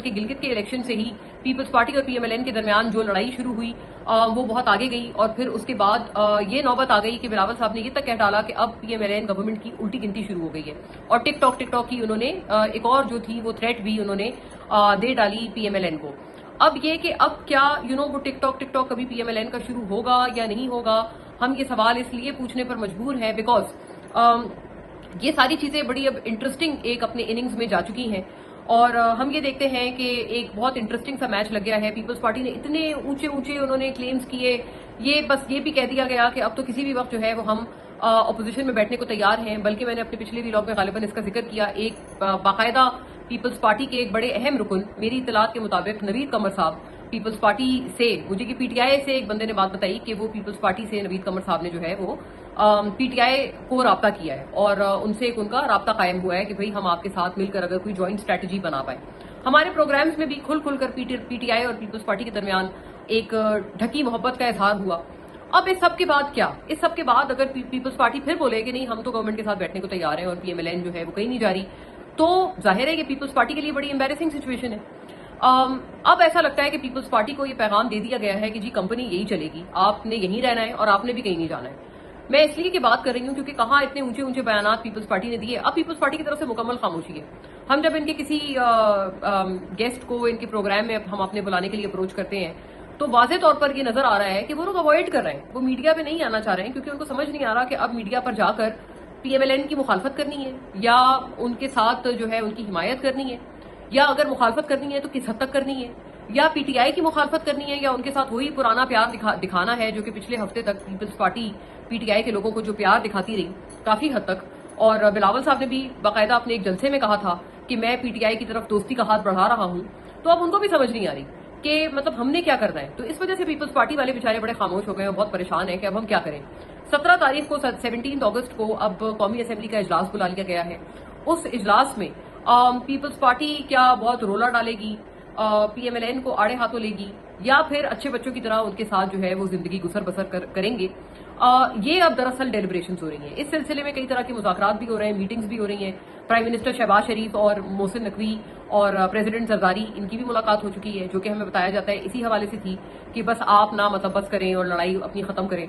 کہ گلگت کے الیکشن سے ہی پیپلز پارٹی اور پی ایم ایل این کے درمیان جو لڑائی شروع ہوئی وہ بہت آگے گئی، اور پھر اس کے بعد یہ نوبت آ گئی کہ بلاول صاحب نے یہ تک کہہ ڈالا کہ اب P M L N government کی الٹی گنتی شروع ہو گئی ہے، اور ٹک ٹاک کی انہوں نے ایک اور جو تھی وہ تھریٹ بھی انہوں نے دے ڈالی پی ایم ایل این کو۔ اب یہ کہ اب کیا وہ ٹک ٹاک کبھی پی ایم ایل این کا شروع ہوگا یا نہیں ہوگا، ہم یہ سوال اس لیے پوچھنے پر مجبور ہیں بیکاز یہ ساری چیزیں بڑی اب انٹرسٹنگ ایک اپنے اننگز میں جا چکی ہیں، اور ہم یہ دیکھتے ہیں کہ ایک بہت انٹرسٹنگ سا میچ لگ گیا ہے۔ پیپلز پارٹی نے اتنے اونچے انہوں نے کلیمز کیے، یہ بھی کہہ دیا گیا کہ اب تو کسی بھی وقت جو ہے وہ ہم اپوزیشن میں بیٹھنے کو تیار ہیں، بلکہ میں نے اپنے پچھلے ویلاگ میں غالباً اس کا ذکر کیا، ایک باقاعدہ پیپلز پارٹی کے ایک بڑے اہم رکن، میری اطلاعات کے مطابق نوید قمر صاحب پیپلز پارٹی سے، مجھے کہ پی ٹی آئی سے ایک بندے نے بات بتائی کہ وہ پیپلز پارٹی سے نوید قمر صاحب نے جو ہے وہ پی ٹی آئی کو رابطہ کیا ہے، اور ان سے ایک ان کا رابطہ قائم ہوا ہے کہ بھئی ہم آپ کے ساتھ مل کر اگر کوئی جوائنٹ اسٹریٹجی بنا پائیں۔ ہمارے پروگرامز میں بھی کھل کر پی ٹی آئی اور پیپلز پارٹی کے درمیان ایک ڈھکی محبت کا اظہار ہوا۔ اب اس سب کے بعد کیا؟ اس سب کے بعد اگر پیپلز پارٹی پھر بولے کہ نہیں ہم تو گورنمنٹ کے ساتھ بیٹھنے کو تیار ہیں اور پی ایم ایل این جو ہے وہ کہیں نہیں جا رہی، تو ظاہر ہے کہ پیپلز پارٹی کے لیے بڑی امبیرسنگ سچویشن ہے۔ اب ایسا لگتا ہے کہ پیپلز پارٹی کو یہ پیغام دے دیا گیا ہے کہ جی کمپنی یہی چلے گی، آپ نے یہیں رہنا ہے اور آپ نے بھی کہیں نہیں جانا ہے۔ میں اس لیے کی بات کر رہی ہوں کیونکہ کہاں اتنے اونچے بیانات پیپلز پارٹی نے دیے، اب پیپلز پارٹی کی طرف سے مکمل خاموشی ہے۔ ہم جب ان کے کسی گیسٹ کو ان کے پروگرام میں ہم اپنے بلانے کے لیے اپروچ کرتے ہیں تو واضح طور پر یہ نظر آ رہا ہے کہ وہ لوگ اوائڈ کر رہے ہیں، وہ میڈیا پہ نہیں آنا چاہ رہے ہیں، کیونکہ ان کو سمجھ نہیں آ رہا کہ اب میڈیا پر جا کر پی ایم ایل این کی مخالفت کرنی ہے یا ان کے ساتھ جو ہے ان کی حمایت کرنی ہے، یا اگر مخالفت کرنی ہے تو کس حد تک کرنی ہے، یا پی ٹی آئی کی مخالفت کرنی ہے، یا ان کے ساتھ وہی پرانا پیار دکھانا ہے جو کہ پچھلے ہفتے تک Peoples Party P T I کے لوگوں کو جو پیار دکھاتی رہی کافی حد تک۔ اور بلاول صاحب نے بھی باقاعدہ اپنے ایک جلسے میں کہا تھا کہ میں پی ٹی آئی کی طرف دوستی کا ہاتھ بڑھا رہا ہوں، تو اب ان کو بھی سمجھ نہیں آ رہی کہ مطلب ہم نے کیا کرنا ہے۔ تو اس وجہ سے پیپلز پارٹی والے بیچارے بڑے خاموش ہو گئے ہیں، بہت پریشان ہیں کہ اب ہم کیا کریں۔ 17 تاریخ کو 17 اگست کو اب قومی اسمبلی کا اجلاس بلا لیا گیا ہے۔ اس اجلاس میں پیپلز پارٹی کیا بہت رولا ڈالے گی، پی ایم ایل این کو آڑے ہاتھوں لے گی، یا پھر اچھے بچوں کی طرح ان کے ساتھ جو ہے وہ زندگی گزر بسر کریں گے، یہ اب دراصل ڈیلیبریشنز ہو رہی ہیں۔ اس سلسلے میں کئی طرح کے مذاکرات بھی ہو رہے ہیں، میٹنگز بھی ہو رہی ہیں۔ پرائم منسٹر شہباز شریف اور محسن نقوی اور پریزیڈنٹ زرداری ان کی بھی ملاقات ہو چکی ہے، جو کہ ہمیں بتایا جاتا ہے اسی حوالے سے تھی کہ بس آپ نہ مطلب بس کریں اور لڑائی اپنی ختم کریں۔